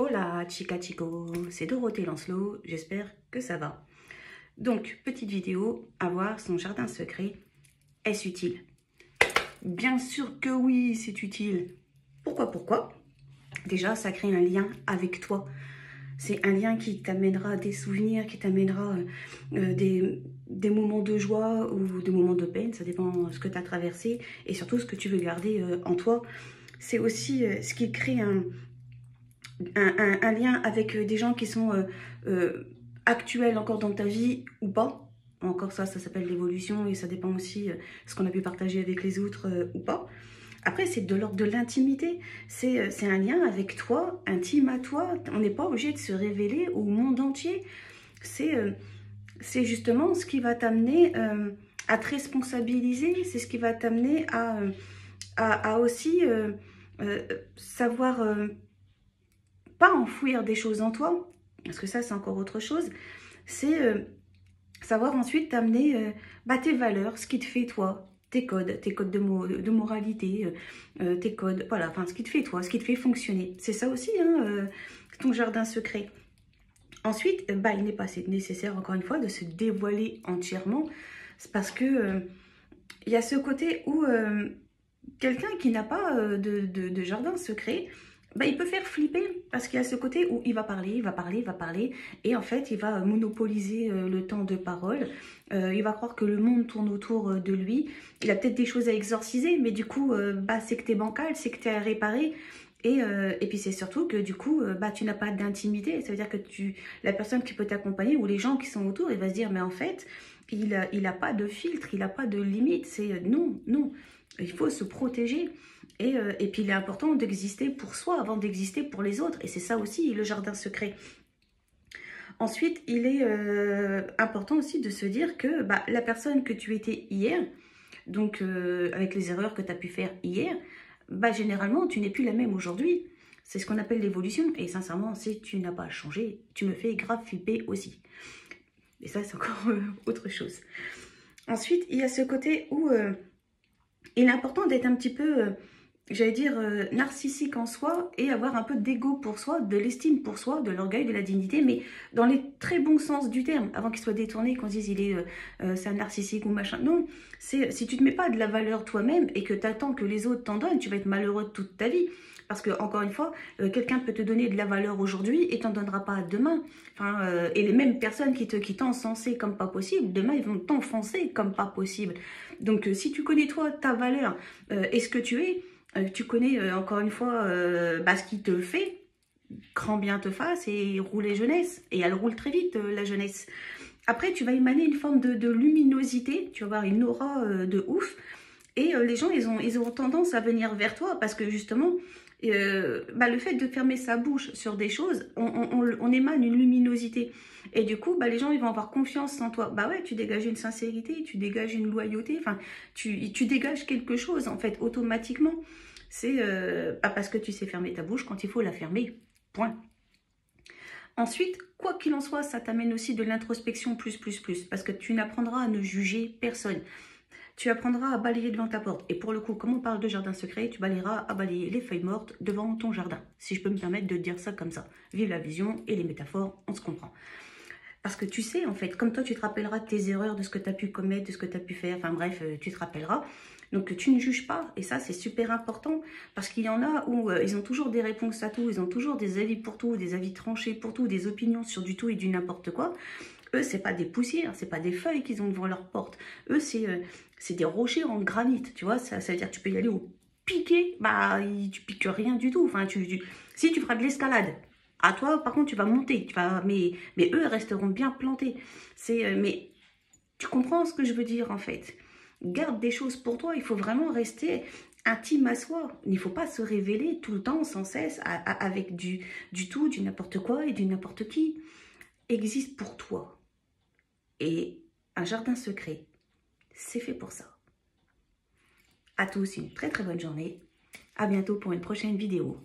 Hola chica chico, c'est Dorothée Lancelot, j'espère que ça va. Donc, petite vidéo, avoir son jardin secret, est-ce utile? Bien sûr que oui, c'est utile. Pourquoi? Déjà, ça crée un lien avec toi. C'est un lien qui t'amènera des souvenirs, qui t'amènera des moments de joie ou des moments de peine, ça dépend de ce que tu as traversé et surtout ce que tu veux garder en toi. C'est aussi ce qui crée un lien avec des gens qui sont actuels encore dans ta vie ou pas. Encore ça s'appelle l'évolution et ça dépend aussi de ce qu'on a pu partager avec les autres ou pas. Après, c'est de l'ordre de l'intimité. C'est un lien avec toi, intime à toi. On n'est pas obligé de se révéler au monde entier. C'est justement ce qui va t'amener à te responsabiliser. C'est ce qui va t'amener à aussi savoir... pas enfouir des choses en toi, parce que ça c'est encore autre chose, c'est savoir ensuite t'amener tes valeurs, ce qui te fait toi, tes codes de moralité, tes codes, voilà, enfin ce qui te fait toi, ce qui te fait fonctionner. C'est ça aussi, hein, ton jardin secret. Ensuite, il n'est pas nécessaire, encore une fois, de se dévoiler entièrement, c'est parce que il y a ce côté où quelqu'un qui n'a pas de jardin secret, il peut faire flipper parce qu'il y a ce côté où il va parler, et en fait il va monopoliser le temps de parole, il va croire que le monde tourne autour de lui, il a peut-être des choses à exorciser, mais du coup c'est que t'es bancal, c'est que t'es à réparer, et puis c'est surtout que du coup tu n'as pas d'intimité, ça veut dire que la personne qui peut t'accompagner ou les gens qui sont autour, il va se dire mais en fait il a pas de filtre, il n'a pas de limite, c'est non, il faut se protéger. Et puis il est important d'exister pour soi avant d'exister pour les autres. Et c'est ça aussi le jardin secret. Ensuite, il est important aussi de se dire que la personne que tu étais hier, donc avec les erreurs que tu as pu faire hier, généralement tu n'es plus la même aujourd'hui. C'est ce qu'on appelle l'évolution. Et sincèrement, si tu n'as pas changé, tu me fais grave flipper aussi. Et ça, c'est encore autre chose. Ensuite, il y a ce côté où il est important d'être un petit peu... j'allais dire, narcissique en soi et avoir un peu d'ego pour soi, de l'estime pour soi, de l'orgueil, de la dignité, mais dans les très bons sens du terme, avant qu'il soit détourné, qu'on se dise c'est un narcissique ou machin. Non, si tu ne te mets pas de la valeur toi-même et que tu attends que les autres t'en donnent, tu vas être malheureux toute ta vie. Parce que, encore une fois, quelqu'un peut te donner de la valeur aujourd'hui et t'en donnera pas demain. Enfin, et les mêmes personnes qui t'ont encensé comme pas possible, demain ils vont t'enfoncer comme pas possible. Donc, si tu connais toi, ta valeur et ce que tu es, tu connais encore une fois ce qui te fait, grand bien te fasse et rouler jeunesse. Et elle roule très vite, la jeunesse. Après, tu vas émaner une forme de luminosité, tu vas avoir une aura de ouf. Et les gens, ils auront tendance à venir vers toi parce que justement, le fait de fermer sa bouche sur des choses, on émane une luminosité. Et du coup, les gens, ils vont avoir confiance en toi. Ouais, tu dégages une sincérité, tu dégages une loyauté, enfin, tu dégages quelque chose, en fait, automatiquement. C'est pas parce que tu sais fermer ta bouche quand il faut la fermer. Point. Ensuite, quoi qu'il en soit, ça t'amène aussi de l'introspection plus. Parce que tu n'apprendras à ne juger personne. Tu apprendras à balayer devant ta porte. Et pour le coup, comme on parle de jardin secret, tu balayeras à balayer les feuilles mortes devant ton jardin. Si je peux me permettre de dire ça comme ça. Vive la vision et les métaphores, on se comprend. Parce que tu sais, en fait, comme toi, tu te rappelleras de tes erreurs, de ce que tu as pu commettre, de ce que tu as pu faire. Enfin bref, tu te rappelleras. Donc tu ne juges pas. Et ça, c'est super important. Parce qu'il y en a où ils ont toujours des réponses à tout. Ils ont toujours des avis pour tout, des avis tranchés pour tout, des opinions sur du tout et du n'importe quoi. Eux, c'est pas des poussières, c'est pas des feuilles qu'ils ont devant leur porte. Eux, c'est des rochers en granit, tu vois. Ça veut dire que tu peux y aller au piqué, tu piques rien du tout. Enfin, si tu feras de l'escalade, à toi, par contre, tu vas monter. Mais eux resteront bien plantés. Mais tu comprends ce que je veux dire, en fait. Garde des choses pour toi. Il faut vraiment rester intime à soi. Il ne faut pas se révéler tout le temps, sans cesse, avec du tout, du n'importe quoi et du n'importe qui. Existe pour toi. Et un jardin secret, c'est fait pour ça. À tous, une très bonne journée. À bientôt pour une prochaine vidéo.